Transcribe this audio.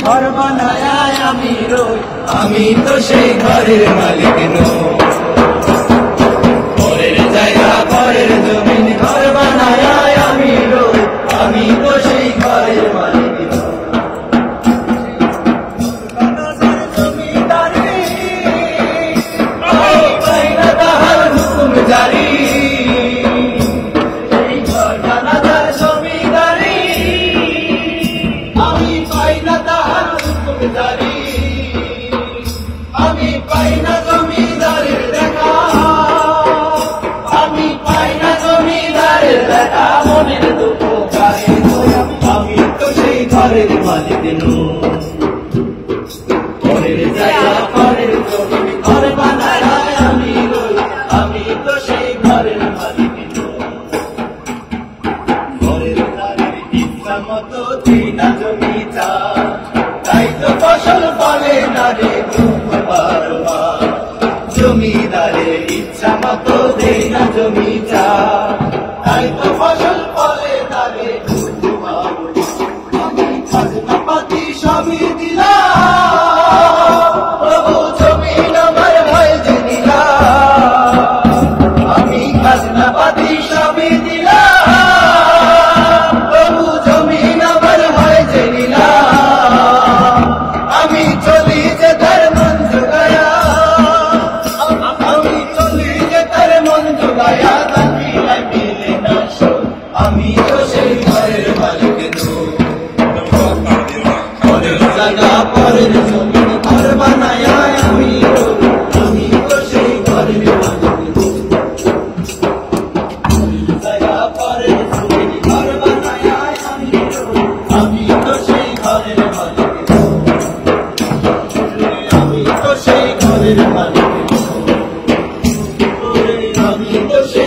ঘর বানায় আমি রই, আমি তো সেই ঘরের মালিক নই। পরের জায়গা পরের জমিন, ঘর বানায় আমি রই, আমি তো সেই ঘরের মালিক নই। জমিদারি পাই না তাহার হুকুম জারি, এই ঘর বানাদার জমিদারি আমি পাই না তাহার হুকুম জারি। আমি পাই না জমিদারের দেখা, আমি পাই না জমিদারের দেখা, মনের দুঃখ গায়ে দয়া, আমি তো সেই ঘরের মালিক নই। পরের জায়গা পরের জমিন, ঘর বানায় আমি রই, আমি তো সেই ঘরের মালিক নই। ঘরের দ্বারের ইচ্ছা মতো দিই না জমি চাই, তাই তো ফসল ফলে না রে বারবার। জমিদারের ইচ্ছা মতো দেই না জমি চাই, তাই তো ফসল ফলে না রে বারবার। আমি খাজনা পাতি সবই দিলাম, প্রভু জমিন আমার ভয় যে দিলাম। আমি খাজনা পাতি সবই দিলাম, প্রভু জমিন আমার ভয় যে দিলাম। আমি চলি যে তার মন জোগায়া, আমি চলি যে তার মন জোগায়া, তাকিলাই মিলে না শোন, আমি তো সেই ঘরের মালিক নই। পরের জায়গা পরের জমিন, ঘর বানায় আমি রই, আমি তো সেই ঘরের মালিক নই। পরের জায়গা পরের জমিন, ঘর বানায় আমি রই, আমি তো সেই ঘরের মালিক নই। আমি তো সেই ঘরের মালিক নই, আমি তো সেই